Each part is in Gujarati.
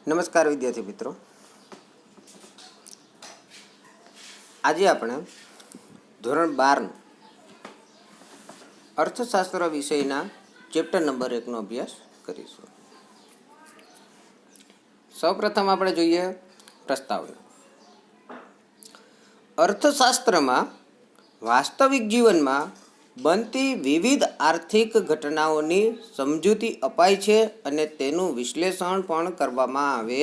નમસ્કાર વિદ્યાર્થી મિત્રો, આજે આપણે ધોરણ 12 અર્થશાસ્ત્ર વિષયના ચેપ્ટર નંબર 1નો અભ્યાસ કરીશું. સૌપ્રથમ આપણે જોઈએ પ્રસ્તાવના. અર્થશાસ્ત્રમાં વાસ્તવિક જીવનમાં બનતી વિવિધ આર્થિક ઘટનાઓની સમજૂતી અપાય છે અને તેનું વિશ્લેષણ પણ કરવામાં આવે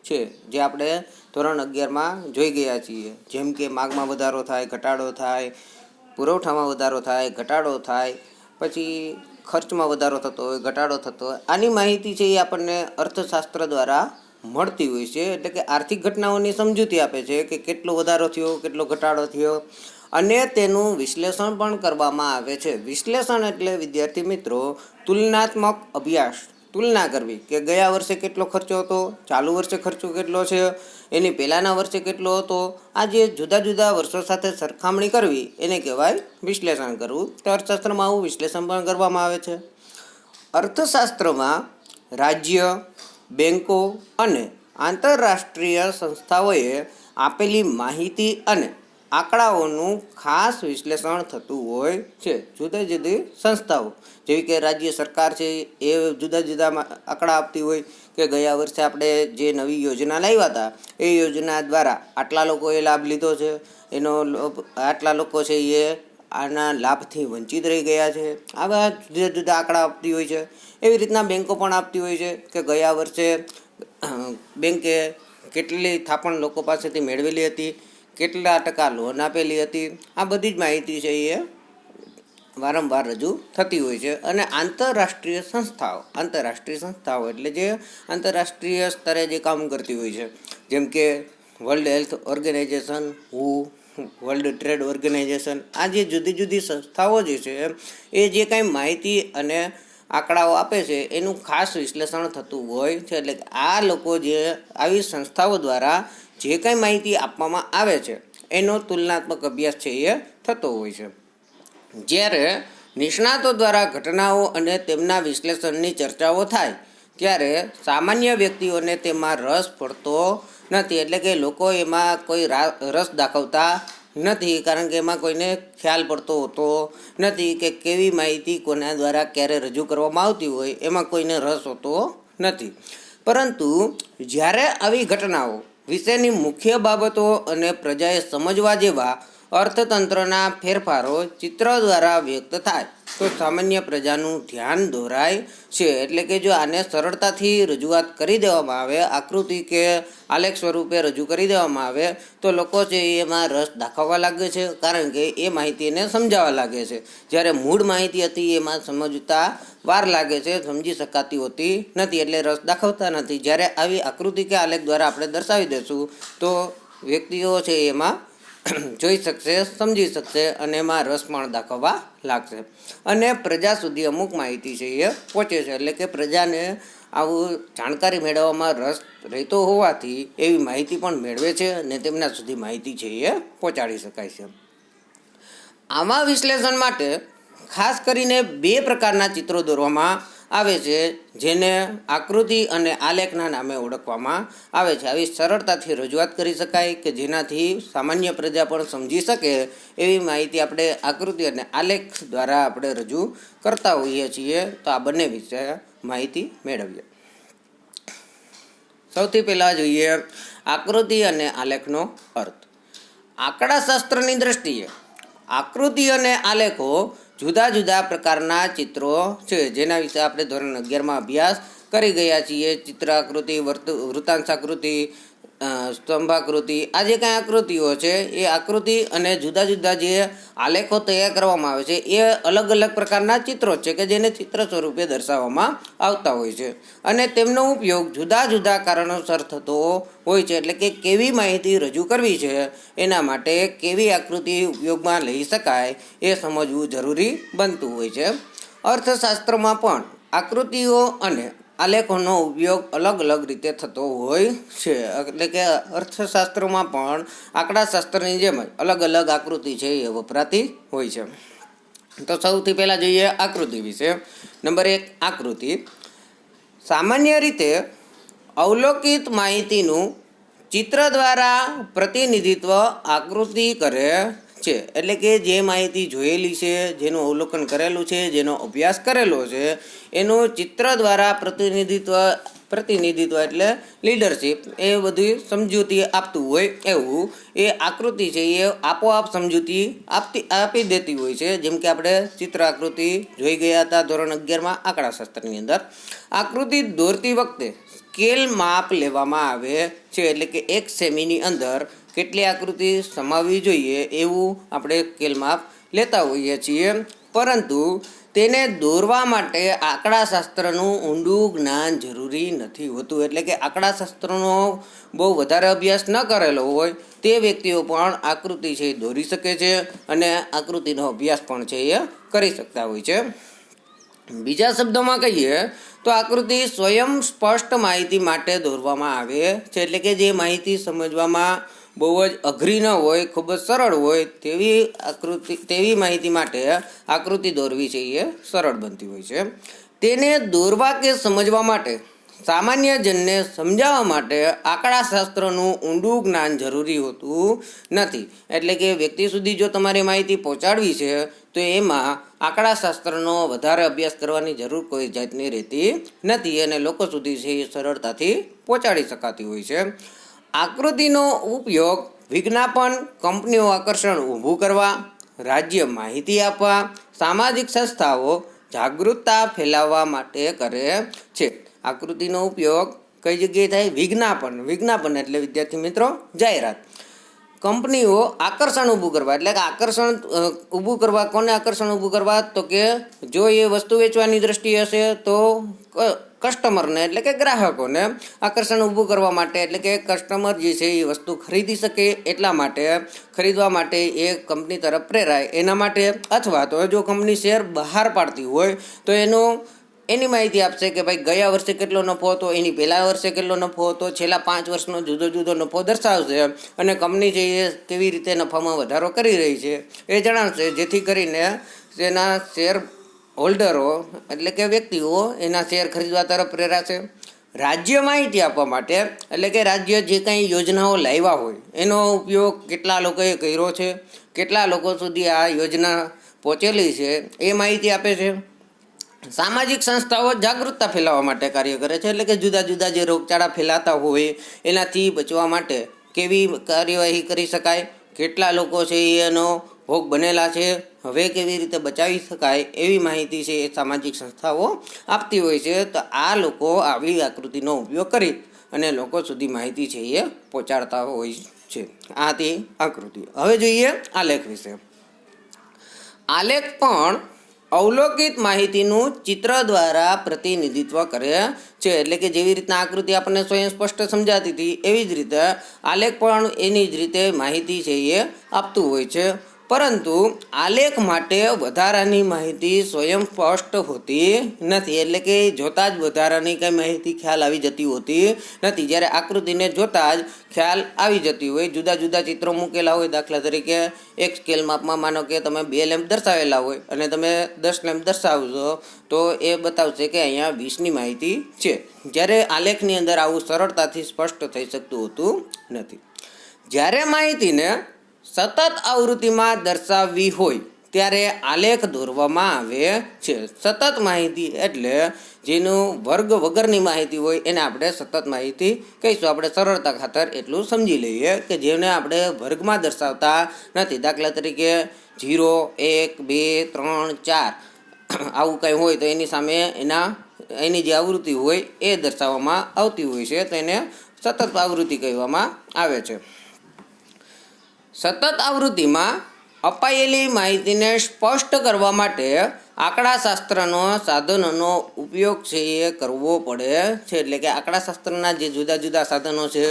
છે, જે આપણે ધોરણ 11માં જોઈ ગયા છીએ. જેમ કે માંગમાં વધારો થાય, ઘટાડો થાય, પુરવઠામાં વધારો થાય, ઘટાડો થાય, પછી ખર્ચમાં વધારો થતો હોય, ઘટાડો થતો હોય. આની માહિતી છે એ આપણને અર્થશાસ્ત્ર દ્વારા મળતી હોય છે. એટલે કે આર્થિક ઘટનાઓની સમજૂતી આપે છે કે કેટલો વધારો થયો, કેટલો ઘટાડો થયો, અને તેનું વિશ્લેષણ પણ કરવામાં આવે છે. વિશ્લેષણ એટલે વિદ્યાર્થી મિત્રો તુલનાત્મક અભ્યાસ, તુલના કરવી કે ગયા વર્ષે કેટલો ખર્ચો હતો, ચાલુ વર્ષે ખર્ચો કેટલો છે, એની પહેલાંના વર્ષે કેટલો હતો. આ જે જુદા જુદા વર્ષો સાથે સરખામણી કરવી એને કહેવાય વિશ્લેષણ કરવું. તો અર્થશાસ્ત્રમાં આવું વિશ્લેષણ પણ કરવામાં આવે છે. અર્થશાસ્ત્રમાં રાજ્ય, બેન્કો અને આંતરરાષ્ટ્રીય સંસ્થાઓએ આપેલી માહિતી અને આંકડાઓનું ખાસ વિશ્લેષણ થતું હોય છે. જુદી જુદી સંસ્થાઓ જેવી કે રાજ્ય સરકાર છે એ જુદા જુદા આંકડા આપતી હોય કે ગયા વર્ષે આપણે જે નવી યોજના લાવ્યા હતા એ યોજના દ્વારા આટલા લોકોએ લાભ લીધો છે, એનો આટલા લોકો છે એ આના લાભથી વંચિત રહી ગયા છે. આવા જુદા જુદા આંકડા આપતી હોય છે. એવી રીતના બેન્કો પણ આપતી હોય છે કે ગયા વર્ષે બેન્કે કેટલી થાપણ લોકો પાસેથી મેળવેલી હતી, કેટલા ટકા લોન આપેલી હતી. આ બધી જ માહિતી છે એ વારંવાર રજૂ થતી હોય છે. અને આંતરરાષ્ટ્રીય સંસ્થાઓ એટલે જે આંતરરાષ્ટ્રીય સ્તરે જે કામ કરતી હોય છે, જેમ કે world health organisation, world trade organisation, આ જે જુદી જુદી સંસ્થાઓ જે છે એ જે કાંઈ માહિતી અને આંકડાઓ આપે છે એનું ખાસ વિશ્લેષણ થતું હોય છે. એટલે આ લોકો જે આવી સંસ્થાઓ દ્વારા જે કાંઈ માહિતી આપવામાં આવે છે એનો તુલનાત્મક અભ્યાસ છે એ થતો હોય છે. જ્યારે નિષ્ણાતો દ્વારા ઘટનાઓ અને તેમના વિશ્લેષણની ચર્ચાઓ થાય ત્યારે સામાન્ય વ્યક્તિઓને તેમાં રસ પડતો નથી. એટલે કે લોકો એમાં કોઈ રસ દાખવતા નથી, કારણ કે એમાં કોઈને ખ્યાલ પડતો હોતો નથી કે કેવી માહિતી કોના દ્વારા ક્યારે રજૂ કરવામાં આવતી હોય, એમાં કોઈને રસ હોતો નથી. પરંતુ જ્યારે આવી ઘટનાઓ વિશેની મુખ્ય બાબતો અને પ્રજાએ સમજવા જેવા અર્થતંત્રના ફેરફારો ચિત્ર દ્વારા વ્યક્ત થાય તો સામાન્ય પ્રજાનું ધ્યાન દોરાય છે. એટલે કે જો આને સરળતાથી રજૂઆત કરી દેવામાં આવે, આકૃતિ કે આલેખ સ્વરૂપે રજૂ કરી દેવામાં આવે તો લોકો છે એમાં રસ દાખવવા લાગે છે, કારણ કે એ માહિતી એને સમજાવવા લાગે છે. જ્યારે મૂળ માહિતી હતી એમાં સમજતા વાર લાગે છે, સમજી શકાતી હોતી નથી, એટલે રસ દાખવતા નથી. જ્યારે આવી આકૃતિ કે આલેખ દ્વારા આપણે દર્શાવી દઈશું તો વ્યક્તિઓ છે એમાં જોઈ શકશે, સમજી શકશે અને એમાં રસ પણ દાખવવા લાગશે. અને પ્રજા સુધી અમુક માહિતી છે એ પહોંચે છે. એટલે કે પ્રજાને આવું જાણકારી મેળવવામાં રસ રહેતો હોવાથી એવી માહિતી પણ મેળવે છે અને તેમના સુધી માહિતી છે એ પહોંચાડી શકાય છે. આમાં વિશ્લેષણ માટે ખાસ કરીને 2 પ્રકારના ચિત્રો દોરવામાં આવે છે, જેને આકૃતિ અને આલેખના નામે ઓળખવામાં આવે છે. આવી સરળતાથી રજૂઆત કરી શકાય કે જેનાથી સામાન્ય પ્રજા પણ સમજી શકે એવી માહિતી આપણે આકૃતિ અને આલેખ દ્વારા આપણે રજૂ કરતા હોઈએ છીએ. તો આ બંને વિશે માહિતી મેળવીએ. સૌથી પહેલાં જોઈએ આકૃતિ અને આલેખનો અર્થ. આંકડાશાસ્ત્રની દ્રષ્ટિએ આકૃતિ અને આલેખો જુદા જુદા પ્રકારના ચિત્રો છે, જેના વિશે આપણે ધોરણ 11માં અભ્યાસ કરી ગયા છીએ. ચિત્રાકૃતિ, વૃત્તાંશાકૃતિ, સ્તંભાકૃતિ, આ જે કાંઈ આકૃતિઓ છે એ આકૃતિ અને જુદા જુદા જે આલેખો તૈયાર કરવામાં આવે છે એ અલગ અલગ પ્રકારના ચિત્રો છે કે જેને ચિત્ર સ્વરૂપે દર્શાવવામાં આવતા હોય છે. અને તેમનો ઉપયોગ જુદા જુદા કારણોસર થતો હોય છે. એટલે કે કેવી માહિતી રજૂ કરવી છે એના માટે કેવી આકૃતિ ઉપયોગમાં લઈ શકાય એ સમજવું જરૂરી બનતું હોય છે. અર્થશાસ્ત્રમાં પણ આકૃતિઓ અને આલેખોનો ઉપયોગ અલગ અલગ રીતે થતો હોય છે. એટલે કે અર્થશાસ્ત્રમાં પણ આંકડાશાસ્ત્રની જેમ જ અલગ અલગ આકૃતિ છે એ વપરાતી હોય છે. તો સૌથી પહેલાં જોઈએ આકૃતિ વિશે. નંબર 1, આકૃતિ. સામાન્ય રીતે અવલોકિત માહિતીનું ચિત્ર દ્વારા પ્રતિનિધિત્વ આકૃતિ કરે છે. એટલે કે જે માહિતી જોયેલી છે, જેનું અવલોકન કરેલું છે, જેનો અભ્યાસ કરેલો છે, એનું ચિત્ર દ્વારા પ્રતિનિધિત્વ એટલે લીડરશિપ, એ બધી સમજૂતી આપતું હોય એવું એ આકૃતિ છે, એ આપોઆપ સમજૂતી આપી દેતી હોય છે. જેમ કે આપણે ચિત્ર આકૃતિ જોઈ ગયા હતા ધોરણ 11માં આંકડાશાસ્ત્રની અંદર. આકૃતિ દોરતી વખતે સ્કેલ માપ લેવામાં આવે છે. એટલે કે 1 સેમીની અંદર કેટલી આકૃતિ સમાવવી જોઈએ એવું આપણે સ્કેલ માપ લેતા હોઈએ છીએ. પરંતુ તેને દોરવા માટે આંકડાશાસ્ત્રનું ઊંડું જ્ઞાન જરૂરી નથી હોતું. એટલે કે આંકડાશાસ્ત્રનો બહુ વધારે અભ્યાસ ન કરેલો હોય તે વ્યક્તિઓ પણ આકૃતિ છે એ દોરી શકે છે અને આકૃતિનો અભ્યાસ પણ છે એ કરી શકતા હોય છે. બીજા શબ્દોમાં કહીએ તો આકૃતિ સ્વયં સ્પષ્ટ માહિતી માટે દોરવામાં આવે છે. એટલે કે જે માહિતી સમજવામાં બહુ જ અઘરી ન હોય, ખૂબ જ સરળ હોય તેવી માહિતી માટે આકૃતિ દોરવી છે એ સરળ બનતી હોય છે. તેને દોરવા કે સમજવા માટે સામાન્ય જનને સમજાવવા માટે આંકડાશાસ્ત્રનું ઊંડું જ્ઞાન જરૂરી હોતું નથી. એટલે કે વ્યક્તિ સુધી જો તમારે માહિતી પહોંચાડવી છે તો એમાં આંકડાશાસ્ત્રનો વધારે અભ્યાસ કરવાની જરૂર કોઈ જાતની રહેતી નથી અને લોકો સુધી છે એ સરળતાથી પહોંચાડી શકાતી હોય છે. આકૃતિનો ઉપયોગ વિજ્ઞાપન, કંપનીઓ આકર્ષણ ઊભું કરવા, રાજ્ય માહિતી આપવા, સામાજિક સંસ્થાઓ જાગૃતતા ફેલાવવા માટે કરે છે. આકૃતિનો ઉપયોગ કઈ જગ્યાએ થાય? વિજ્ઞાપન એટલે વિદ્યાર્થી મિત્રો જાહેરાત. કંપનીઓ આકર્ષણ ઊભું કરવા, એટલે કે આકર્ષણ ઊભું કરવા. કોને આકર્ષણ ઊભું કરવા? તો કે જો એ વસ્તુ વેચવાની દ્રષ્ટિએ હશે તો કસ્ટમરને એટલે કે ગ્રાહકોને આકર્ષણ ઊભું કરવા માટે, એટલે કે કસ્ટમર જે છે એ વસ્તુ ખરીદી શકે એટલા માટે, ખરીદવા માટે એ કંપની તરફ પ્રેરાય એના માટે. અથવા તો જો કંપની શેર બહાર પાડતી હોય તો એની માહિતી આપશે કે ભાઈ ગયા વર્ષે કેટલો નફો હતો, એની પહેલા વર્ષે કેટલો નફો હતો, છેલ્લા 5 વર્ષનો જુદો નફો દર્શાવશે અને કંપની છે એ કેવી રીતે નફામાં વધારો કરી રહી છે એ જણાવશે. જેથી કરીને તેના શેર હોલ્ડરો એટલે કે વ્યક્તિઓ એના શેર ખરીદવા તરફ પ્રેરાશે. રાજ્ય માહિતી આપવા માટે, એટલે કે રાજ્ય જે કંઈ યોજનાઓ લાવ્યા હોય એનો ઉપયોગ કેટલા લોકોએ કર્યો છે, કેટલા લોકો સુધી આ યોજના પહોંચેલી છે એ માહિતી આપે છે. સામાજિક સંસ્થાઓ જાગૃતતા ફેલાવવા માટે કાર્ય કરે છે. એટલે કે જુદા જુદા જે રોગચાળા ફેલાતા હોય એનાથી બચવા માટે કેવી કાર્યવાહી કરી શકાય, કેટલા લોકો છે એનો ભોગ બનેલા છે, હવે કેવી રીતે બચાવી શકાય એવી માહિતી છે એ સામાજિક સંસ્થાઓ આપતી હોય છે. તો આ લોકો આવી આકૃતિનો ઉપયોગ કરી અને લોકો સુધી માહિતી છે એ પહોંચાડતા હોય છે. આ તે આકૃતિ. હવે જોઈએ આલેખ વિશે. આલેખ પણ અવલોકિત માહિતીનું ચિત્ર દ્વારા પ્રતિનિધિત્વ કરે છે. એટલે કે જેવી રીતના આકૃતિ આપણને સ્વયં સ્પષ્ટ સમજાતી હતી એવી જ રીતે આલેખ પણ એની જ રીતે માહિતી છે એ આપતું હોય છે. પરંતુ આલેખ માટે વધારાની માહિતી સ્વયં સ્પષ્ટ હોતી નથી. એટલે કે જોતાં જ વધારાની કંઈ માહિતી ખ્યાલ આવી જતી હોતી નથી. જ્યારે આકૃતિને જોતાં જ ખ્યાલ આવી જતી હોય. જુદા જુદા ચિત્રો મૂકેલા હોય, દાખલા તરીકે એક સ્કેલ માપમાં માનો કે તમે 2 લેમ્પ દર્શાવેલા હોય અને તમે 10 લેમ્પ દર્શાવશો તો એ બતાવશે કે અહીંયા 20ની માહિતી છે. જ્યારે આલેખની અંદર આવું સરળતાથી સ્પષ્ટ થઈ શકતું હોતું નથી. જ્યારે માહિતીને સતત આવૃત્તિમાં દર્શાવવી હોય ત્યારે આલેખ દોરવામાં આવે છે. સતત માહિતી એટલે જેનું વર્ગ વગરની માહિતી હોય એને આપણે સતત માહિતી કહીશું. આપણે સરળતા ખાતર એટલું સમજી લઈએ કે જેને આપણે વર્ગમાં દર્શાવતા નથી. દાખલા તરીકે 0, 1, 2, 3, 4 આવું કંઈ હોય તો એની સામે એની જે આવૃત્તિ હોય એ દર્શાવવામાં આવતી હોય છે, તો એને સતત આવૃત્તિ કહેવામાં આવે છે. સતત આવૃત્તિમાં અપાયેલી માહિતીને સ્પષ્ટ કરવા માટે આંકડાશાસ્ત્રનો સાધનોનો ઉપયોગ છે એ કરવો પડે છે. એટલે કે આંકડાશાસ્ત્રના જે જુદા જુદા સાધનો છે,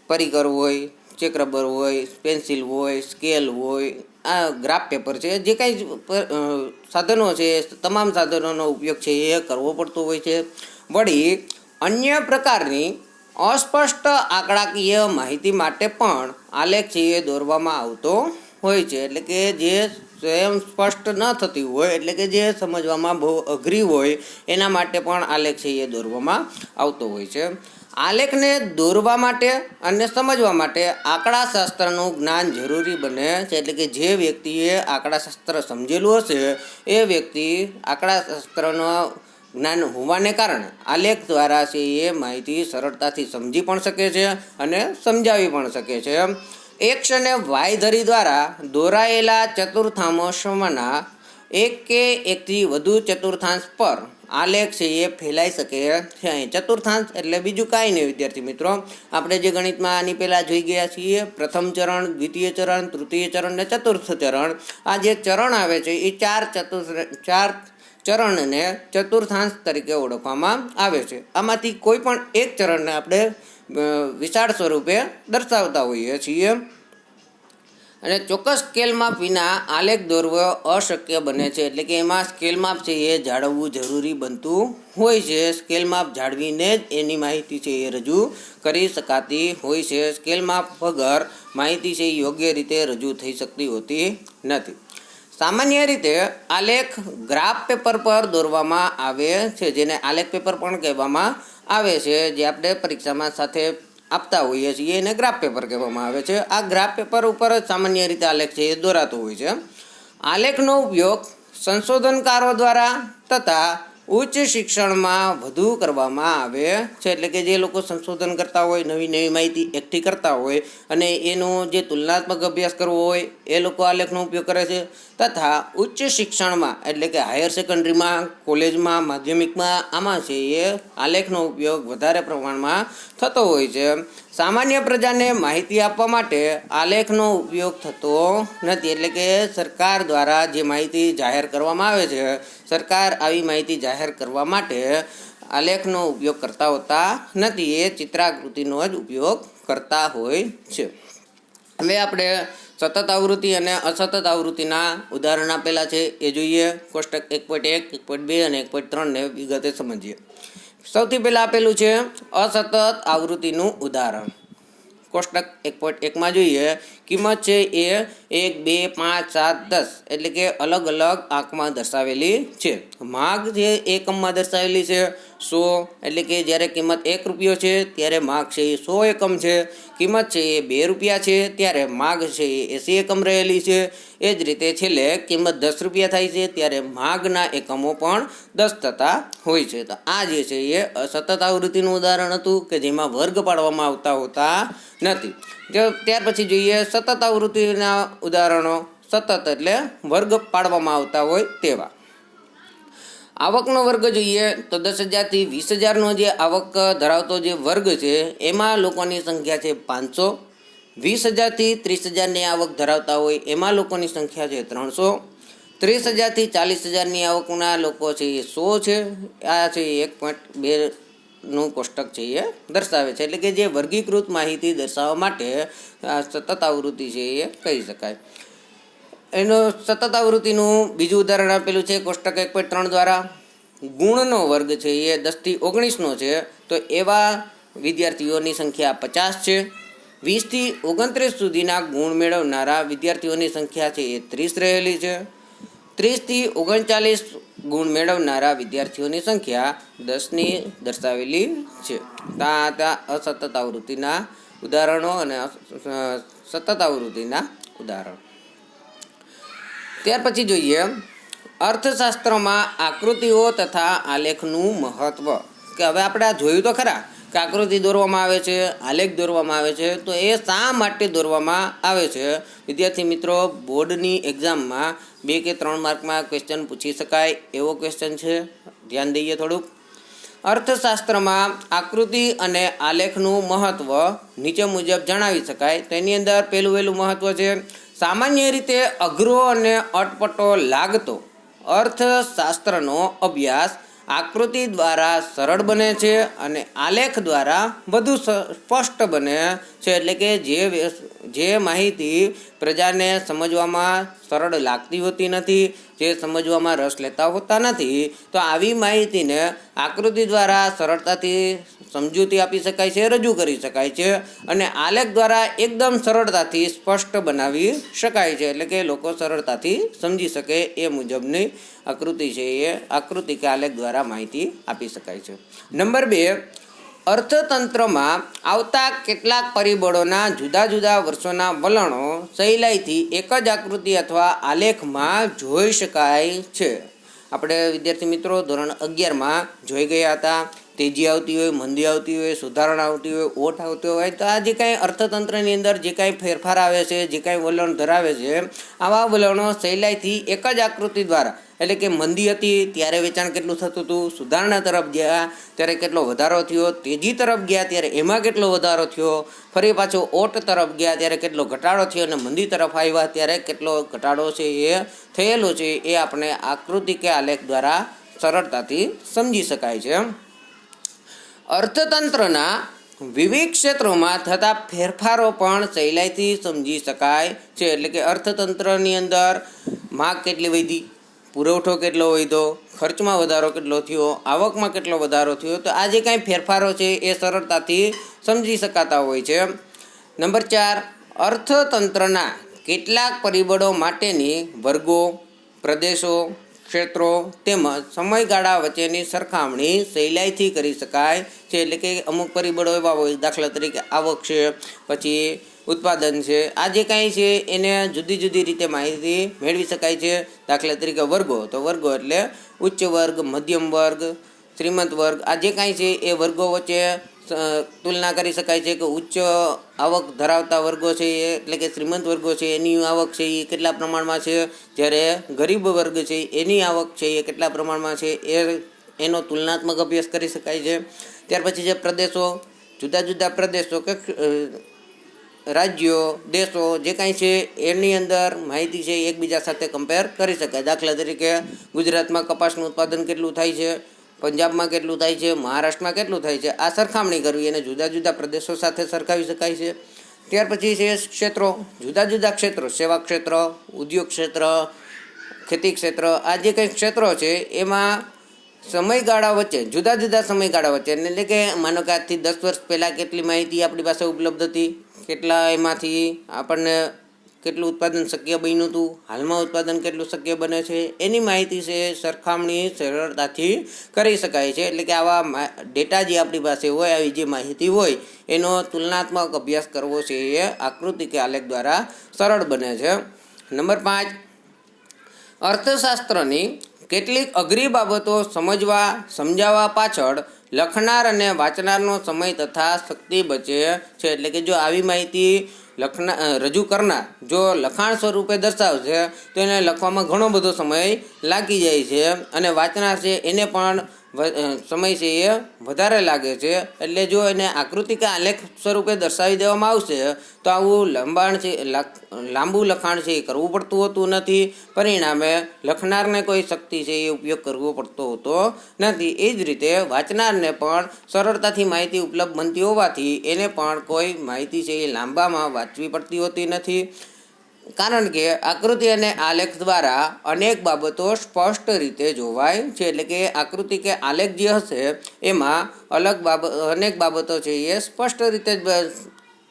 પરિકર હોય, ચેક રબર હોય, પેન્સિલ હોય, સ્કેલ હોય, આ ગ્રાફ પેપર છે, જે કાંઈ સાધનો છે તમામ સાધનોનો ઉપયોગ છે એ કરવો પડતો હોય છે. વળી અન્ય પ્રકારની અસ્પષ્ટ આંકડાકીય માહિતી માટે પણ આલેખ છે એ દોરવામાં આવતો હોય છે. એટલે કે જે સ્વયં સ્પષ્ટ ન થતી હોય, એટલે કે જે સમજવામાં બહુ અઘરી હોય એના માટે પણ આલેખ છે એ દોરવામાં આવતો હોય છે. આલેખને દોરવા માટે અને સમજવા માટે આંકડાશાસ્ત્રનું જ્ઞાન જરૂરી બને છે. એટલે કે જે વ્યક્તિએ આંકડાશાસ્ત્ર સમજેલું હશે એ વ્યક્તિ આંકડાશાસ્ત્રનો જ્ઞાન હોવાને કારણે આલેખ દ્વારા છે એ માહિતી સરળતાથી સમજી પણ શકે છે અને સમજાવી પણ શકે છે. એક્સ અને વાય ધરી દ્વારા દોરાયેલા ચતુર્થાંશોમાંના એક કે એકથી વધુ ચતુર્થાંશ પર આલેખ છે એ ફેલાઈ શકે છે. અહીં ચતુર્થાંશ એટલે બીજું કાંઈ નહીં વિદ્યાર્થી મિત્રો, આપણે જે ગણિતમાં આની પહેલાં જોઈ ગયા છીએ, પ્રથમ ચરણ, દ્વિતીય ચરણ, તૃતીય ચરણ ને ચતુર્થ ચરણ. આ જે ચરણ આવે છે એ ચાર ચરણને ચતુર્થાંશ તરીકે ઓળખવામાં આવે છે. આમાંથી કોઈ પણ એક ચરણને આપણે વિશાળ સ્વરૂપે દર્શાવતા હોઈએ છીએ અને ચોક્કસ સ્કેલ માપ વિના આલેખ દોરવો અશક્ય બને છે. એટલે કે એમાં સ્કેલ માપ છે એ જાળવવું જરૂરી બનતું હોય છે. સ્કેલ માપ જાળવીને જ એની માહિતી છે એ રજૂ કરી શકાતી હોય છે. સ્કેલ માપ વગર માહિતી છે એ યોગ્ય રીતે રજૂ થઈ શકતી હોતી નથી. સામાન્ય રીતે આલેખ ગ્રાફ પેપર પર દોરવામાં આવે છે, જેને આલેખ પેપર પણ કહેવામાં આવે છે, જે આપણે પરીક્ષામાં સાથે આપતા હોઈએ છીએ એને ગ્રાફ પેપર કહેવામાં આવે છે. આ ગ્રાફ પેપર ઉપર જ સામાન્ય રીતે આલેખ છે એ દોરાતો હોય છે. આલેખનો ઉપયોગ સંશોધનકારો દ્વારા તથા ઉચ્ચ શિક્ષણમાં વધુ કરવામાં આવે છે. એટલે કે જે લોકો સંશોધન કરતા હોય, નવી નવી માહિતી એકઠી કરતા હોય અને એનો જે તુલનાત્મક અભ્યાસ કરવો હોય એ લોકો આલેખનો ઉપયોગ કરે છે. તથા ઉચ્ચ શિક્ષણમાં એટલે કે હાયર સેકન્ડરીમાં, કોલેજમાં, માધ્યમિકમાં આમાં છે એ આલેખનો ઉપયોગ વધારે પ્રમાણમાં થતો હોય છે. સામાન્ય પ્રજાને માહિતી આપવા માટે આલેખનો ઉપયોગ થતો નથી. એટલે કે સરકાર દ્વારા જે માહિતી જાહેર કરવામાં આવે છે, સરકાર આવી માહિતી જાહેર કરવા માટે આલેખનો ઉપયોગ કરતા હોતા નથી. એ ચિત્રાકૃતિનો જ ઉપયોગ કરતા હોય છે. હવે આપણે સતત આવૃત્તિ અને અસતત આવૃત્તિના ઉદાહરણ આપેલા છે એ જોઈએ. કોષ્ટક 1.1, 1.2 અને 1.3 ને વિગતે સમજીએ. સૌથી પહેલાં આપેલું છે અસતત આવૃત્તિનું ઉદાહરણ. કોષ્ટક 1.1માં જોઈએ, કિંમત છે એ 1, 2, 5, 7, 10 એટલે કે અલગ અલગ આંકમાં દર્શાવેલી છે. માગ જે એકમમાં દર્શાવેલી છે 100, એટલે કે જ્યારે કિંમત 1 રૂપિયો છે ત્યારે માગ છે એ 100 એકમ છે. કિંમત છે એ 2 રૂપિયા છે ત્યારે માગ છે એ 80 એકમ રહેલી છે. એ જ રીતે છેલ્લે કિંમત 10 રૂપિયા થાય છે ત્યારે માગના એકમો પણ 10 થતા હોય છે. તો આ જે છે એ સતત આવૃત્તિનું ઉદાહરણ હતું કે જેમાં વર્ગ પાડવામાં આવતા હોતા નથી. ત્યાર પછી જોઈએ સતત આવૃત્તિના ઉદાહરણો. સતત એટલે વર્ગ પાડવામાં આવતા હોય તેવા. આવકનો વર્ગ જોઈએ તો 10,000 થી 20,000નો જે આવક ધરાવતો જે વર્ગ છે એમાં લોકોની સંખ્યા છે 500. 20,000 થી 30,000ની આવક ધરાવતા હોય એમાં લોકોની સંખ્યા છે 300. 30,000 થી 40,000ની આવકના લોકો છે એ 100 છે. આ છે 1.2નું કોષ્ટક છે એ દર્શાવે છે. એટલે કે જે વર્ગીકૃત માહિતી દર્શાવવા માટે સતત આવૃત્તિ છે એ કહી શકાય. એનું સતત આવૃત્તિનું બીજું ઉદાહરણ આપેલું છે કોષ્ટક 1.3 દ્વારા. ગુણનો વર્ગ છે એ 10 થી 19નો છે તો એવા વિદ્યાર્થીઓની સંખ્યા 50 છે. 20 થી 29 સુધીના ગુણ મેળવનારા વિદ્યાર્થીઓની સંખ્યા છે એ 30 રહેલી છે. 30 થી 39 ગુણ મેળવનારા વિદ્યાર્થીઓની સંખ્યા 10ની દર્શાવેલી છે. આ અસતત આવૃત્તિના ઉદાહરણો અને સતત આવૃત્તિના ઉદાહરણ. ત્યાર પછી જોઈએ અર્થશાસ્ત્રમાં આકૃતિઓ તથા આલેખનું મહત્વ. કે હવે આપણે આ જોયું તો ખરા કે આકૃતિ દોરવામાં આવે છે, આલેખ દોરવામાં આવે છે, તો એ શા માટે દોરવામાં આવે છે? વિદ્યાર્થી મિત્રો, બોર્ડની એક્ઝામમાં 2 કે 3 માર્કમાં ક્વેશ્ચન પૂછી શકાય એવો ક્વેશ્ચન છે. ધ્યાન દઈએ થોડુંક. અર્થશાસ્ત્રમાં આકૃતિ અને આલેખનું મહત્વ નીચે મુજબ જણાવી શકાય. તેની અંદર પહેલું મહત્વ છે સામાન્ય રીતે અઘરો અને અટપટો લાગતો અર્થશાસ્ત્રનો અભ્યાસ આકૃતિ દ્વારા સરળ બને છે અને આલેખ દ્વારા વધુ સ્પષ્ટ બને છે. એટલે કે જે માહિતી પ્રજાને સમજવામાં સરળ લાગતી હોતી નથી, જે સમજવામાં રસ લેતા હોતા નથી, તો આવી માહિતીને આકૃતિ દ્વારા સરળતાથી સમજૂતી આપી શકાય છે, રજૂ કરી શકાય છે અને આલેખ દ્વારા એકદમ સરળતાથી સ્પષ્ટ બનાવી શકાય છે. એટલે કે લોકો સરળતાથી સમજી શકે એ મુજબની આકૃતિ છે એ આકૃતિ કે આલેખ દ્વારા માહિતી આપી શકાય છે. નંબર 2, અર્થતંત્રમાં આવતા કેટલાક પરિબળોના જુદા જુદા વર્ષોના વલણો સહેલાઈથી એક જ આકૃતિ અથવા આલેખમાં જોઈ શકાય છે. આપણે વિદ્યાર્થી મિત્રો ધોરણ 11માં જોઈ ગયા હતા. તેજી આવતી હોય, મંદી આવતી હોય, સુધારણા આવતી હોય, ઓટ આવતી હોય, તો આ જે કાંઈ અર્થતંત્રની અંદર જે કાંઈ ફેરફાર આવે છે, જે કાંઈ વલણ ધરાવે છે, આવા વલણો સહેલાઈથી એક જ આકૃતિ દ્વારા, એટલે કે મંદી હતી ત્યારે વેચાણ કેટલું થતું હતું, સુધારણા તરફ ગયા ત્યારે કેટલો વધારો થયો, તેજી તરફ ગયા ત્યારે એમાં કેટલો વધારો થયો, ફરી પાછો ઓટ તરફ ગયા ત્યારે કેટલો ઘટાડો થયો અને મંદી તરફ આવ્યા ત્યારે કેટલો ઘટાડો છે એ થયેલો છે, એ આપણે આકૃતિ કે આલેખ દ્વારા સરળતાથી સમજી શકાય છે. અર્થતંત્રના વિવિધ ક્ષેત્રોમાં થતા ફેરફારો પણ સહેલાઈથી સમજી શકાય છે. એટલે કે અર્થતંત્રની અંદર માંગ કેટલી વધી, પુરવઠો કેટલો વધ્યો, ખર્ચમાં વધારો કેટલો થયો, આવકમાં કેટલો વધારો થયો, તો આ જે કાંઈ ફેરફારો છે એ સરળતાથી સમજી શકાતા હોય છે. નંબર 4, અર્થતંત્રના કેટલાક પરિબળો માટેની વર્ગો, પ્રદેશો, ક્ષેત્રો તેમજ સમયગાળા વચ્ચેની સરખામણી સહેલાઈથી કરી શકાય છે. એટલે કે અમુક પરિબળો એવા હોય, દાખલા તરીકે આવક છે, પછી ઉત્પાદન છે, આ જે કાંઈ છે એને જુદી જુદી રીતે માહિતી મેળવી શકાય છે. દાખલા તરીકે વર્ગો, તો વર્ગો એટલે ઉચ્ચ વર્ગ, મધ્યમ વર્ગ, શ્રીમંત વર્ગ, આ જે કાંઈ છે એ વર્ગો વચ્ચે તુલના કરી શકાય છે કે ઉચ્ચ આવક ધરાવતા વર્ગો છે એટલે કે શ્રીમંત વર્ગો છે એની આવક છે એ કેટલા પ્રમાણમાં છે, જ્યારે ગરીબ વર્ગ છે એની આવક છે એ કેટલા પ્રમાણમાં છે એનો તુલનાત્મક અભ્યાસ કરી શકાય છે. ત્યાર પછી જે પ્રદેશો, જુદા જુદા પ્રદેશો કે રાજ્યો, દેશો જે કાંઈ છે એની અંદર માહિતી છે એકબીજા સાથે કમ્પેર કરી શકાય. દાખલા તરીકે ગુજરાતમાં કપાસનું ઉત્પાદન કેટલું થાય છે, પંજાબમાં કેટલું થાય છે, મહારાષ્ટ્રમાં કેટલું થાય છે, આ સરખામણી કરવી અને જુદા જુદા પ્રદેશો સાથે સરખાવી શકાય છે. ત્યાર પછી છે ક્ષેત્રો, જુદા જુદા ક્ષેત્રો, સેવા ક્ષેત્ર, ઉદ્યોગ ક્ષેત્ર, ખેતી ક્ષેત્ર, આ જે કંઈ ક્ષેત્રો છે એમાં સમયગાળા વચ્ચે, જુદા જુદા સમયગાળા વચ્ચે, એટલે કે માનો કે આજથી 10 વર્ષ પહેલાં કેટલી માહિતી આપણી પાસે ઉપલબ્ધ હતી, કેટલા એમાંથી આપણને કેટલું ઉત્પાદન શક્ય બન્યું હતું, હાલમાં ઉત્પાદન કેટલું શક્ય બને છે, એની માહિતી છે સરખામણી સરળતાથી કરી શકાય છે. એટલે કે આવા ડેટા જે આપણી પાસે હોય, આવી જે માહિતી હોય એનો તુલનાત્મક અભ્યાસ કરવો છે એ આકૃતિ કે આલેખ દ્વારા સરળ બને છે. નંબર 5, અર્થશાસ્ત્રની કેટલીક અઘરી બાબતો સમજાવવા પાછળ લખનાર અને વાંચનારનો સમય તથા શક્તિ બચે છે. એટલે કે જો આવી માહિતી રજૂ કરનાર જો લખાણ સ્વરૂપે દર્શાવશે તો એને લખવામાં ઘણો બધો સમય લાગી જાય છે અને વાંચનાર છે એને પણ સમય છે એ વધારે લાગે છે. એટલે જો એને આકૃતિ કે આલેખ સ્વરૂપે દર્શાવી દેવામાં આવશે તો આવું લાંબુ લખાણ છે એ કરવું પડતું હોતું નથી. પરિણામે લખનારને કોઈ શક્તિ છે એ ઉપયોગ કરવો પડતો હોતો નથી. એ જ રીતે વાંચનારને પણ સરળતાથી માહિતી ઉપલબ્ધ બનતી હોવાથી એને પણ કોઈ માહિતી છે એ લાંબામાં વાંચવી પડતી હોતી નથી. કારણ કે આકૃતિ અને આલેખ દ્વારા અનેક બાબતો સ્પષ્ટ રીતે જોવાય છે. એટલે કે આકૃતિ કે આલેખ જે હશે એમાં અનેક બાબતો છે એ સ્પષ્ટ રીતે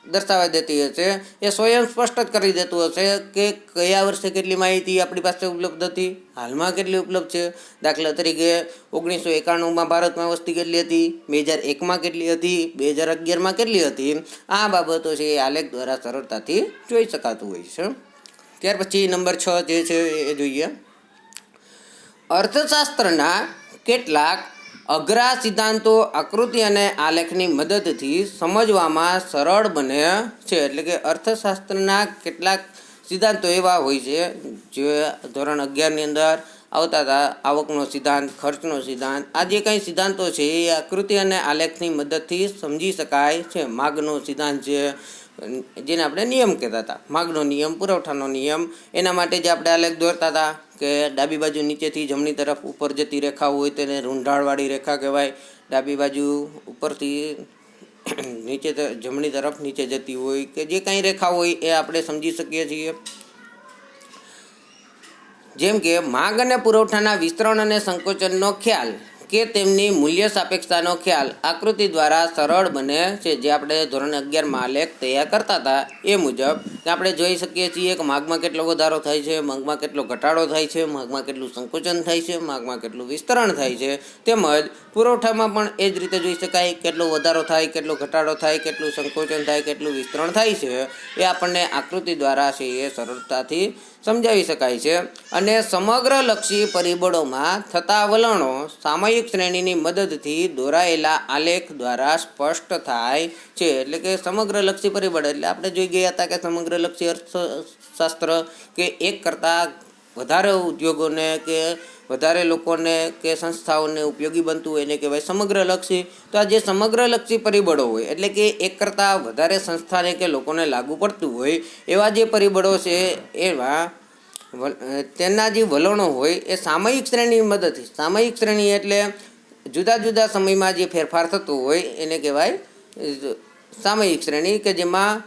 દર્શાવી દેતી હશે. એ સ્વયં સ્પષ્ટ જ કરી દેતું હશે કે કયા વર્ષે કેટલી માહિતી આપણી પાસે ઉપલબ્ધ હતી, હાલમાં કેટલી ઉપલબ્ધ છે. દાખલા તરીકે 1991માં ભારતમાં વસ્તી કેટલી હતી, 2001માં કેટલી હતી, 2011માં કેટલી હતી, આ બાબતો છે એ આલેખ દ્વારા સરળતાથી જોઈ શકાતું હોય છે. ત્યાર પછી નંબર 6 જે છે એ જોઈએ. અર્થશાસ્ત્રના કેટલાક અઘરા સિદ્ધાંતો આકૃતિ અને આલેખની મદદથી સમજવામાં સરળ બને છે. એટલે કે અર્થશાસ્ત્રના કેટલાક સિદ્ધાંતો એવા હોય છે જે ધોરણ 11ની અંદર આવતા હતા. આવકનો સિદ્ધાંત, ખર્ચનો સિદ્ધાંત, આ જે કંઈ સિદ્ધાંતો છે એ આકૃતિ અને આલેખની મદદથી સમજી શકાય છે. માગનો સિદ્ધાંત છે જેને આપણે નિયમ કહેતા હતા, માગનો નિયમ, પુરવઠાનો નિયમ, એના માટે જે આપણે આલેખ દોરતા હતા કે ડાબી બાજુ નીચેથી જમણી તરફ ઉપર જતી રેખા હોય તેને રૂંઢાળવાળી રેખા કહેવાય, ડાબી બાજુ ઉપરથી નીચે જમણી તરફ નીચે જતી હોય કે જે કાંઈ રેખા હોય એ આપણે સમજી શકીએ છીએ. જેમ કે માંગ અને પુરવઠાના વિસ્તરણ અને સંકોચનનો ખ્યાલ કે તેમની મૂલ્ય સાપેક્ષતાનો ખ્યાલ આકૃતિ દ્વારા સરળ બને છે. જે આપણે ધોરણ 11માં આલેખ તૈયાર કરતા હતા એ મુજબ આપણે જોઈ શકીએ છીએ કે માગમાં કેટલો વધારો થાય છે, માગમાં કેટલો ઘટાડો થાય છે, માગમાં કેટલું સંકોચન થાય છે, માગમાં કેટલું વિસ્તરણ થાય છે, તેમજ પુરવઠામાં પણ એ જ રીતે જોઈ શકાય કેટલો વધારો થાય, કેટલો ઘટાડો થાય, કેટલું સંકોચન થાય, કેટલું વિસ્તરણ થાય છે. એ આપણને આકૃતિ દ્વારા છે એ સરળતાથી સમજાવી શકાય છે. અને સમગ્ર લક્ષી પરિબળોમાં થતા વલણો સામયિક શ્રેણીની મદદથી દોરાયેલા આલેખ દ્વારા સ્પષ્ટ થાય છે. એટલે કે સમગ્ર લક્ષી પરિબળ એટલે આપણે જોઈ ગયા હતા કે સમગ્ર લક્ષી અર્થશાસ્ત્ર કે એક કરતાં વધારે ઉદ્યોગોને કે વધારે લોકોને કે સંસ્થાઓને ઉપયોગી બનતું હોય એને કહેવાય સમગ્રલક્ષી. તો આ જે સમગ્રલક્ષી પરિબળો હોય એટલે કે એક કરતાં વધારે સંસ્થાને કે લોકોને લાગુ પડતું હોય એવા જે પરિબળો છે એમાં તેના જે વલણો હોય એ સામયિક શ્રેણીની મદદથી, સામયિક શ્રેણી એટલે જુદા જુદા સમયમાં જે ફેરફાર થતો હોય એને કહેવાય સામયિક શ્રેણી, કે જેમાં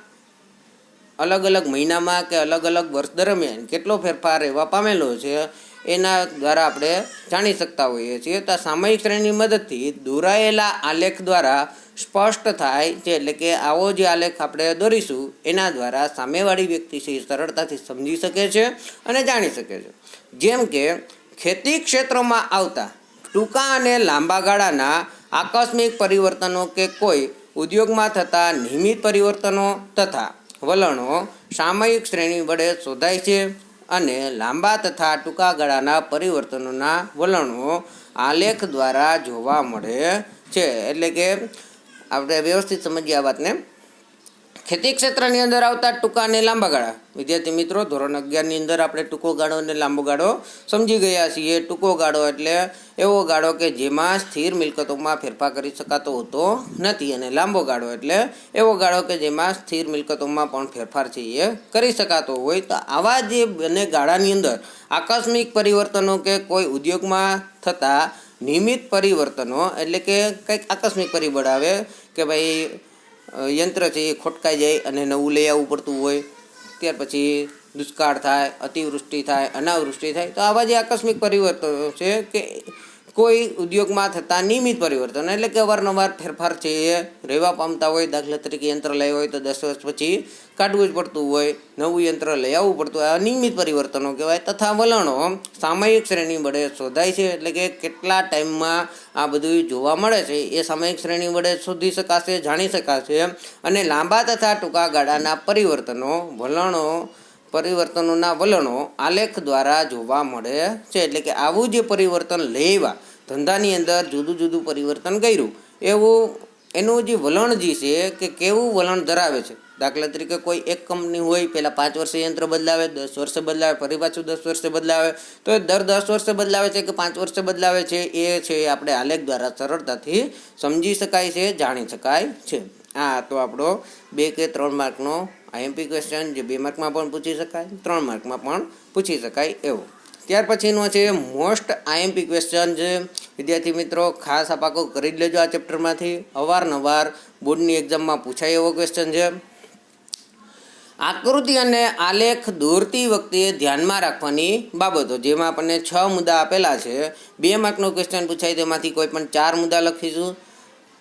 અલગ અલગ મહિનામાં કે અલગ અલગ વર્ષ દરમિયાન કેટલો ફેરફાર રહેવા પામેલો છે એના દ્વારા આપણે જાણી શકતા હોઈએ છીએ. તો સામયિક શ્રેણીની મદદથી દોરાયેલા આલેખ દ્વારા સ્પષ્ટ થાય છે. એટલે કે આવો જે આલેખ આપણે દોરીશું એના દ્વારા સામેવાળી વ્યક્તિ છે સરળતાથી સમજી શકે છે અને જાણી શકે છે. જેમ કે ખેતી ક્ષેત્રમાં આવતા ટૂંકા અને લાંબા ગાળાના આકસ્મિક પરિવર્તનો કે કોઈ ઉદ્યોગમાં થતા નિયમિત પરિવર્તનો તથા વલણો સામયિક શ્રેણી વડે શોધાય છે. અને લાંબા તથા ટૂંકા ગાળાના પરિવર્તનોના વલણો આલેખ દ્વારા જોવા મળે છે. એટલે કે આપણે વ્યવસ્થિત સમજીએ આ વાતને. ખેતી ક્ષેત્રની અંદર આવતા ટૂંકા અને લાંબા ગાળા, વિદ્યાર્થી મિત્રો ધોરણ 11ની અંદર આપણે ટૂંકો ગાળો અને લાંબો ગાળો સમજી ગયા છીએ. ટૂંકો ગાળો એટલે એવો ગાળો કે જેમાં સ્થિર મિલકતોમાં ફેરફાર કરી શકાતો હોતો નથી, અને લાંબો ગાળો એટલે એવો ગાળો કે જેમાં સ્થિર મિલકતોમાં પણ ફેરફાર છે એ કરી શકાતો હોય. તો આવા જે બંને ગાળાની અંદર આકસ્મિક પરિવર્તનો કે કોઈ ઉદ્યોગમાં થતા નિયમિત પરિવર્તનો એટલે કે કંઈક આકસ્મિક પરિબળ આવે કે ભાઈ યંત્ર છે એ ખોટકાઈ જાય અને નવું લઈ આવવું પડતું હોય, ત્યાર પછી દુષ્કાળ થાય, અતિવૃષ્ટિ થાય, અનાવૃષ્ટિ થાય. તો આવા જે આકસ્મિક પરિવર્તનો છે કે કોઈ ઉદ્યોગમાં થતા નિયમિત પરિવર્તન એટલે કે અવારનવાર ફેરફાર છે એ રહેવા પામતા હોય. દાખલા તરીકે યંત્ર લાવ્યું હોય તો 10 વર્ષ પછી કાઢવું જ પડતું હોય, નવું યંત્ર લઈ આવવું પડતું હોય. આ નિયમિત પરિવર્તનો કહેવાય. તથા વલણો સામયિક શ્રેણી વડે શોધાય છે. એટલે કે કેટલા ટાઈમમાં આ બધું જોવા મળે છે એ સામયિક શ્રેણી વડે શોધી શકાશે, જાણી શકાશે. અને લાંબા તથા ટૂંકા ગાળાના પરિવર્તનોના વલણો આલેખ દ્વારા જોવા મળે છે. એટલે કે આવું જે પરિવર્તન લેવા ધંધાની અંદર જુદું જુદું પરિવર્તન કર્યું એવું એનું જે વલણ જે છે કે કેવું વલણ ધરાવે છે. દાખલા તરીકે કોઈ એક કંપની હોય, પહેલાં 5 વર્ષે યંત્ર બદલાવે, 10 વર્ષે બદલાવે, ફરી પાછું 10 વર્ષે બદલાવે. તો એ દર 10 વર્ષે બદલાવે છે કે 5 વર્ષે બદલાવે છે એ છે આપણે આલેખ દ્વારા સરળતાથી સમજી શકાય છે, જાણી શકાય છે. આ તો આપણો 2 કે 3 માર્કનો આઈએમપી ક્વેશ્ચન, જે 2 માર્કમાં પણ પૂછી શકાય, 3 માર્કમાં પણ પૂછી શકાય એવો. ત્યાર પછીનો છે મોસ્ટ આઈએમપી ક્વેશ્ચન. જે વિદ્યાર્થી મિત્રો ખાસ આ પાકો કરી જ લેજો. આ ચેપ્ટરમાંથી અવારનવાર બોર્ડની એક્ઝામમાં પૂછાય એવો ક્વેશ્ચન છે. આકૃતિ અને આલેખ દોરતી વખતે ધ્યાનમાં રાખવાની બાબતો, જેમાં આપણને 6 મુદ્દા આપેલા છે. 2 માર્કનો ક્વેશ્ચન પૂછાય તેમાંથી કોઈ પણ 4 મુદ્દા લખીશું.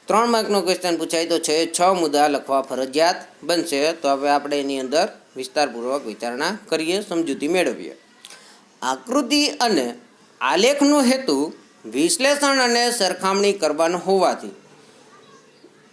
3 માર્કનો ક્વેશ્ચન પૂછાય તો 6 મુદ્દા લખવા ફરજિયાત બનશે. તો હવે આપણે એની અંદર વિસ્તારપૂર્વક વિચારણા કરીએ, સમજૂતી મેળવીએ. આકૃતિ અને આલેખનો હેતુ વિશ્લેષણ અને સરખામણી કરવાનો હોવાથી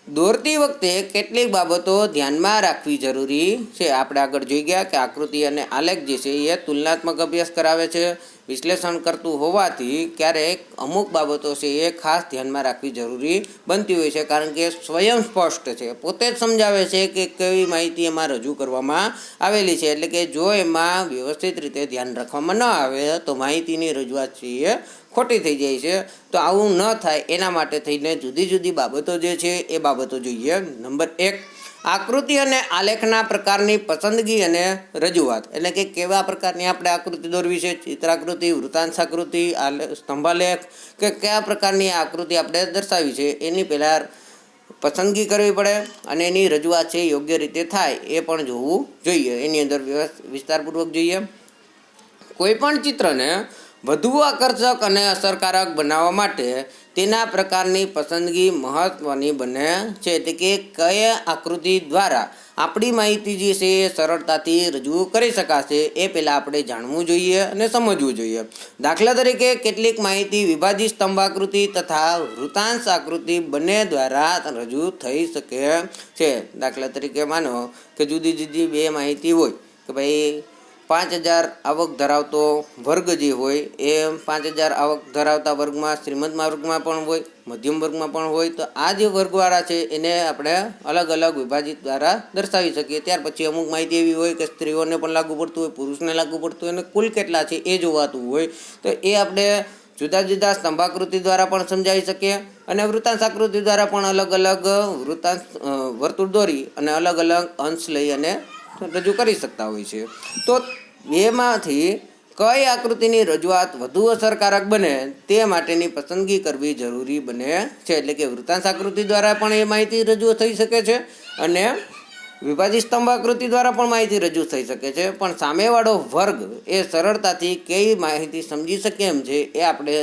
દોરતી વખતે કેટલીક બાબતો ધ્યાનમાં રાખવી જરૂરી છે. આપણે આગળ જોઈ ગયા કે આકૃતિ અને આલેખ જે છે એ તુલનાત્મક અભ્યાસ કરાવે છે, વિશ્લેષણ કરતું હોવાથી ક્યારેક અમુક બાબતો છે એ ખાસ ધ્યાનમાં રાખવી જરૂરી બનતી હોય છે. કારણ કે સ્વયં સ્પષ્ટ છે, પોતે જ સમજાવે છે કે કેવી માહિતી એમાં રજૂ કરવામાં આવેલી છે. એટલે કે જો એમાં વ્યવસ્થિત રીતે ધ્યાન રાખવામાં ન આવે તો માહિતીની રજૂઆત છે એ ખોટી થઈ જાય છે. તો આવું ન થાય એના માટે થઈને જુદી જુદી બાબતો જે છે એ બાબતો જોઈએ. નંબર 1, આકૃતિ અને આલેખના પ્રકારની પસંદગી અને રજૂઆત. એટલે કે કેવા પ્રકારની આપણે આકૃતિ દોરવી છે, ચિત્રાકૃતિ, વૃત્તાંશાકૃતિ, સ્તંભાલેખ, કે કયા પ્રકારની આકૃતિ આપણે દર્શાવી છે એની પહેલાં પસંદગી કરવી પડે અને એની રજૂઆત છે યોગ્ય રીતે થાય એ પણ જોવું જોઈએ. એની અંદર વિસ્તારપૂર્વક જોઈએ. કોઈ પણ ચિત્રને વધુ આકર્ષક અને અસરકારક બનાવવા માટે તેના પ્રકારની પસંદગી મહત્ત્વની બને છે. એટલે કે કયા આકૃતિ દ્વારા આપણી માહિતી જે છે એ સરળતાથી રજૂ કરી શકાશે એ પહેલાં આપણે જાણવું જોઈએ અને સમજવું જોઈએ. દાખલા તરીકે કેટલીક માહિતી વિભાજિત સ્તંભાકૃતિ તથા વૃત્તાંશ આકૃતિ બંને દ્વારા રજૂ થઈ શકે છે. દાખલા તરીકે માનો કે જુદી જુદી બે માહિતી હોય કે ભાઈ 5,000 આવક ધરાવતો વર્ગ જે હોય એ 5,000 આવક ધરાવતા વર્ગમાં શ્રીમંત વર્ગમાં પણ હોય, મધ્યમ વર્ગમાં પણ હોય. તો આ જે વર્ગવાળા છે એને આપણે અલગ અલગ વિભાજિત દ્વારા દર્શાવી શકીએ. ત્યાર પછી અમુક માહિતી એવી હોય કે સ્ત્રીઓને પણ લાગુ પડતું હોય, પુરુષને લાગુ પડતું હોય અને કુલ કેટલા છે એ જોવાતું હોય. તો એ આપણે જુદા જુદા સ્તંભાકૃતિ દ્વારા પણ સમજાવી શકીએ અને વૃત્તાંશ આકૃતિ દ્વારા પણ અલગ અલગ વૃત્તાંશ વર્તુળ દોરી અને અલગ અલગ અંશ લઈ અને રજૂ કરી શકતા હોય છે. તો એમાંથી કઈ આકૃતિની રજૂઆત વધુ અસરકારક બને તે માટેની પસંદગી કરવી જરૂરી બને છે. એટલે કે વૃત્તાંશ આકૃતિ દ્વારા પણ એ માહિતી રજૂ થઈ શકે છે અને વિભાજિત સ્તંભ આકૃતિ દ્વારા પણ માહિતી રજૂ થઈ શકે છે. પણ સામેવાળો વર્ગ એ સરળતાથી કઈ માહિતી સમજી શકે એમ છે એ આપણે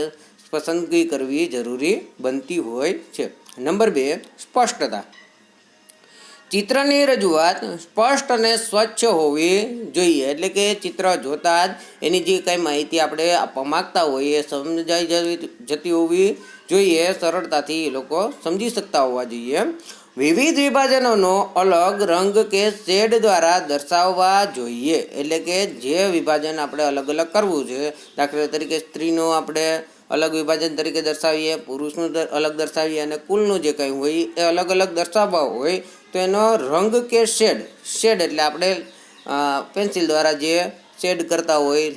પસંદગી કરવી જરૂરી બનતી હોય છે. નંબર 2, સ્પષ્ટતા. ચિત્રની રજૂઆત સ્પષ્ટ અને સ્વચ્છ હોવી જોઈએ. એટલે કે ચિત્ર જોતાં જ એની જે કંઈ માહિતી આપણે આપવા માગતા હોઈએ એ સમજાઈ જતી હોવી જોઈએ, સરળતાથી એ લોકો સમજી શકતા હોવા જોઈએ. વિવિધ વિભાજનોનો અલગ રંગ કે શેડ દ્વારા દર્શાવવા જોઈએ. એટલે કે જે વિભાજન આપણે અલગ અલગ કરવું છે, દાખલા તરીકે સ્ત્રીનો આપણે અલગ વિભાજન તરીકે દર્શાવીએ, પુરુષનું અલગ દર્શાવીએ અને કુલનું જે કંઈ હોય એ અલગ અલગ દર્શાવવા હોય તો એનો રંગ કે શેડ એટલે આપણે પેન્સિલ દ્વારા જે શેડ કરતા હોય,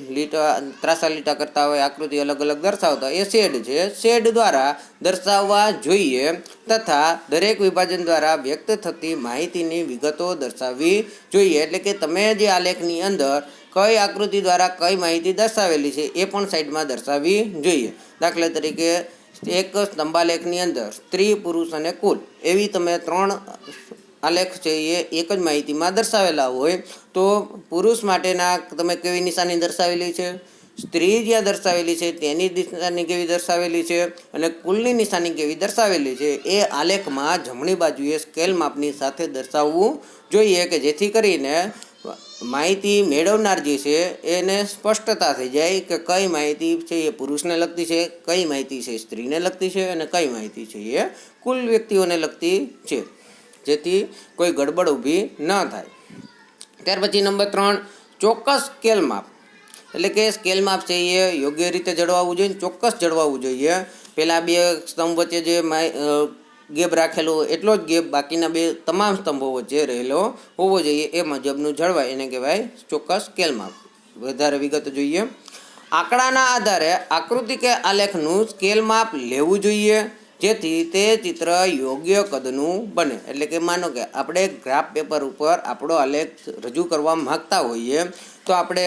ત્રાસા લીટા કરતા હોય, આકૃતિ અલગ અલગ દર્શાવતા હોય એ શેડ છે, શેડ દ્વારા દર્શાવવા જોઈએ. તથા દરેક વિભાજન દ્વારા વ્યક્ત થતી માહિતીની વિગતો દર્શાવવી જોઈએ. એટલે કે તમે જે આલેખની અંદર કઈ આકૃતિ દ્વારા કઈ માહિતી દર્શાવેલી છે એ પણ સાઈડમાં દર્શાવવી જોઈએ. દાખલા તરીકે એક સ્તંભાલેખની અંદર સ્ત્રી, પુરુષ અને કુલ એવી તમે 3 આલેખ છે એ એક જ માહિતીમાં દર્શાવેલા હોય તો પુરુષ માટેના તમે કેવી નિશાની દર્શાવેલી છે, સ્ત્રી જ્યાં દર્શાવેલી છે તેની નિશાની કેવી દર્શાવેલી છે અને કુલની નિશાની કેવી દર્શાવેલી છે એ આલેખમાં જમણી બાજુએ સ્કેલ માપની સાથે દર્શાવવું જોઈએ કે જેથી કરીને માહિતી મેળવનાર જે છે એને સ્પષ્ટતા થઈ જાય કે કઈ માહિતી છે એ પુરુષને લગતી છે, કઈ માહિતી છે સ્ત્રીને લગતી છે અને કઈ માહિતી છે એ કુલ વ્યક્તિઓને લગતી છે, જેથી કોઈ ગડબડ ઊભી ન થાય. ત્યાર પછી નંબર 3, ચોક્કસ સ્કેલ માપ. એટલે કે સ્કેલ માપ છે એ યોગ્ય રીતે જળવાવું જોઈએ, ચોક્કસ જળવાવું જોઈએ. પહેલાં 2 સ્તંભ વચ્ચે જે ગેપ રાખેલો એટલો જ ગેપ બાકીના 2 તમામ સ્તંભો વચ્ચે રહેલો હોવો જોઈએ. એ મુજબનું જળવાય એને કહેવાય ચોક્કસ સ્કેલ માપ. વધારે વિગત જોઈએ. આંકડાના આધારે આકૃતિ કે આલેખનું સ્કેલ માપ લેવું જોઈએ જેથી તે ચિત્ર યોગ્ય કદનું બને. એટલે કે માનો કે આપણે ગ્રાફ પેપર ઉપર આપણો આલેખ રજૂ કરવા માગતા હોઈએ તો આપણે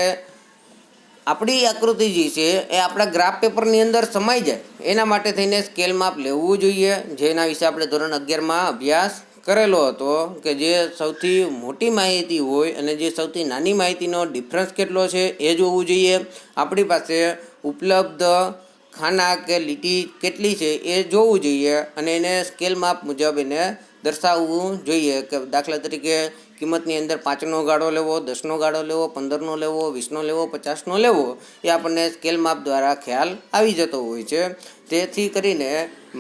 આપણી આકૃતિ જે છે એ આપણા ગ્રાફ પેપરની અંદર સમાઈ જાય એના માટે થઈને સ્કેલ માપ લેવું જોઈએ. જેના વિશે આપણે ધોરણ 11માં અભ્યાસ કરેલો હતો કે જે સૌથી મોટી માહિતી હોય અને જે સૌથી નાની માહિતીનો ડિફરન્સ કેટલો છે એ જોવું જોઈએ. આપણી પાસે ઉપલબ્ધ ખાના કે લીટી કેટલી છે એ જોવું જોઈએ અને એને સ્કેલ માપ મુજબ એને દર્શાવવું જોઈએ. કે દાખલા તરીકે કિંમતની અંદર 5નો ગાળો લેવો, 10નો ગાળો લેવો, 15નો લેવો, 20નો લેવો, 50નો લેવો એ આપણને સ્કેલ માપ દ્વારા ખ્યાલ આવી જતો હોય છે. તેથી કરીને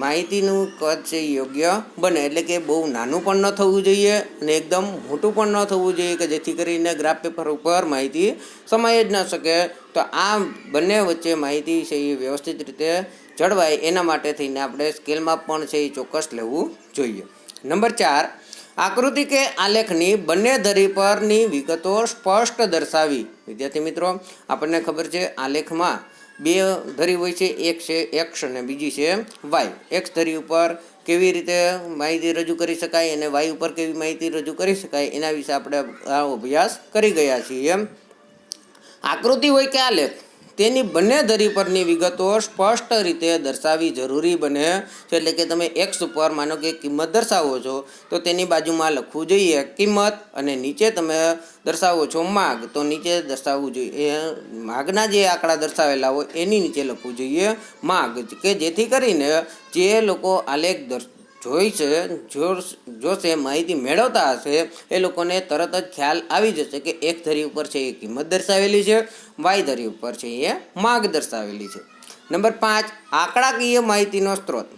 માહિતીનું કદ છે યોગ્ય બને. એટલે કે બહુ નાનું પણ ન થવું જોઈએ અને એકદમ મોટું પણ ન થવું જોઈએ કે જેથી કરીને ગ્રાફ પેપર ઉપર માહિતી સમાઈ જ ન શકે. તો આ બંને વચ્ચે માહિતી છે એ વ્યવસ્થિત રીતે જળવાય એના માટે થઈને આપણે સ્કેલ માપ પણ છે એ ચોક્કસ લેવું જોઈએ. નંબર 4, આકૃતિ કે આલેખની બંને ધરી પરની વિગતો સ્પષ્ટ દર્શાવી. વિદ્યાર્થી મિત્રો, આપણને ખબર છે આલેખમાં 2 ધરી હોય છે, એક છે એક્સ અને બીજી છે વાય. એક્સ ધરી ઉપર કેવી રીતે માહિતી રજૂ કરી શકાય અને વાય ઉપર કેવી માહિતી રજૂ કરી શકાય એના વિશે આપણે આ અભ્યાસ કરી ગયા છીએ. આકૃતિ હોય કે આલેખ તેની બંને ધરી પરની વિગતો સ્પષ્ટ રીતે દર્શાવવી જરૂરી બને છે. એટલે કે તમે એક્સ ઉપર માનો કે કિંમત દર્શાવો છો તો તેની બાજુમાં લખવું જોઈએ કિંમત, અને નીચે તમે દર્શાવો છો માગ તો નીચે દર્શાવવું જોઈએ માગના જે આંકડા દર્શાવેલા હોય એની નીચે લખવું જોઈએ માગ, કે જેથી કરીને જે લોકો આલેખ જોઈ છે જોશે માહિતી મેળવતા હશે એ લોકોને તરત જ ખ્યાલ આવી જશે કે એક ધરી ઉપર છે એ કિંમત દર્શાવેલી છે, વાય ધરી ઉપર છે એ માગ દર્શાવેલી છે. નંબર 5, આંકડાકીય માહિતીનો સ્ત્રોત.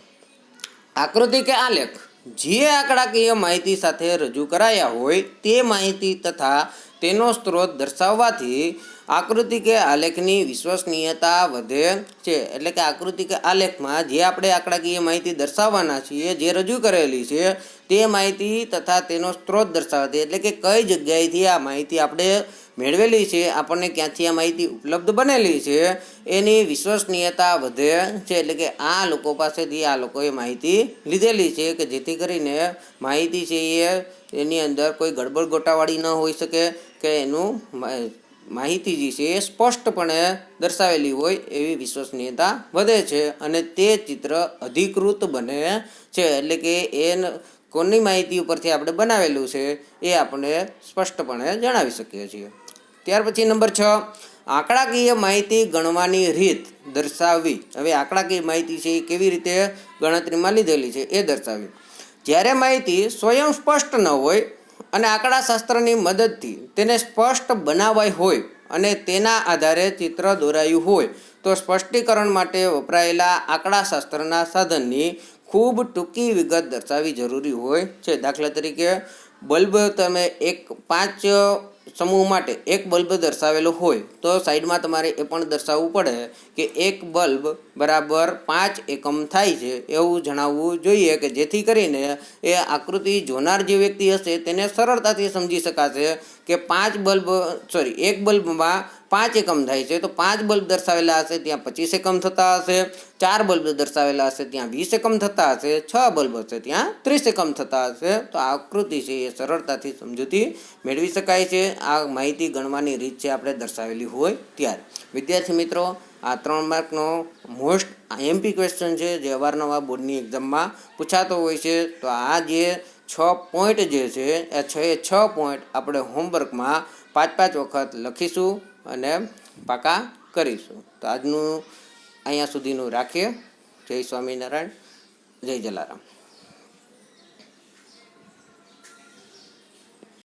આકૃતિ કે આલેખ જે આંકડાકીય માહિતી સાથે રજૂ કરાયા હોય તે માહિતી તથા તેનો સ્ત્રોત દર્શાવવાથી આકૃતિ કે આલેખની વિશ્વસનીયતા વધે છે. એટલે કે આકૃતિ કે આલેખમાં જે આપણે આંકડાકીય માહિતી દર્શાવવાના છીએ, જે રજૂ કરેલી છે તે માહિતી તથા તેનો સ્ત્રોત દર્શાવવાથી, એટલે કે કઈ જગ્યાએથી આ માહિતી આપણે મેળવેલી છે, આપણને ક્યાંથી આ માહિતી ઉપલબ્ધ બનેલી છે, એની વિશ્વસનીયતા વધે છે. એટલે કે આ લોકો પાસેથી આ લોકોએ માહિતી લીધેલી છે કે જેથી કરીને માહિતી છે એની અંદર કોઈ ગડબડ ગોટાવાળી ન હોઈ શકે, કે એનું માહિતી જે છે એ સ્પષ્ટપણે દર્શાવેલી હોય એવી વિશ્વસનીયતા વધે છે અને તે ચિત્ર અધિકૃત બને છે. એટલે કે એ કોની માહિતી ઉપરથી આપણે બનાવેલું છે એ આપણે સ્પષ્ટપણે જણાવી શકીએ છીએ. ત્યાર પછી નંબર 6, આંકડાકીય માહિતી ગણવાની રીત દર્શાવવી. હવે આંકડાકીય માહિતી છે એ કેવી રીતે ગણતરીમાં લીધેલી છે એ દર્શાવવી. જ્યારે માહિતી સ્વયં સ્પષ્ટ ન હોય અને આંકડાશાસ્ત્રની મદદથી તેને સ્પષ્ટ બનાવાઈ હોય અને તેના આધારે ચિત્ર દોરાયું હોય તો સ્પષ્ટીકરણ માટે વપરાયેલા આંકડાશાસ્ત્રના સાધનની ખૂબ ટૂંકી વિગત દર્શાવવી જરૂરી હોય છે. દાખલા તરીકે બલ્બ, તમે 5 સમૂહ માટે એક બલ્બ દર્શાવેલો હોય તો સાઈડમાં તમારે એ પણ દર્શાવવું પડે કે એક બલ્બ બરાબર 5 એકમ થાય છે એવું જણાવવું જોઈએ, કે જેથી કરીને એ આકૃતિ જોનાર જે વ્યક્તિ હશે તેને સરળતાથી સમજી શકાશે કે એક બલ્બમાં 5 એકમ થાય છે તો 5 બલ્બ દર્શાવેલા હશે ત્યાં 25 એકમ થતા હશે, 4 બલ્બ દર્શાવેલા હશે ત્યાં 20 એકમ થતા હશે, 6 બલ્બ હશે ત્યાં 30 એકમ થતા હશે. તો આ આકૃતિ છે એ સરળતાથી સમજૂતી મેળવી શકાય છે આ માહિતી ગણવાની રીત છે આપણે દર્શાવેલી હોય ત્યારે. વિદ્યાર્થી મિત્રો, આ 3 માર્કનો મોસ્ટ એમપી ક્વેશ્ચન છે જે અવારનવાર બોર્ડની એક્ઝામમાં પૂછાતો હોય છે. તો આ જે 6 પોઈન્ટ જે છે એ 6 પોઈન્ટ આપણે હોમવર્કમાં 5 વખત લખીશું અને પાકા કરીશું. તો આજનું અહીંયા સુધીનું રાખીએ. જય સ્વામિનારાયણ, જય જલારામ.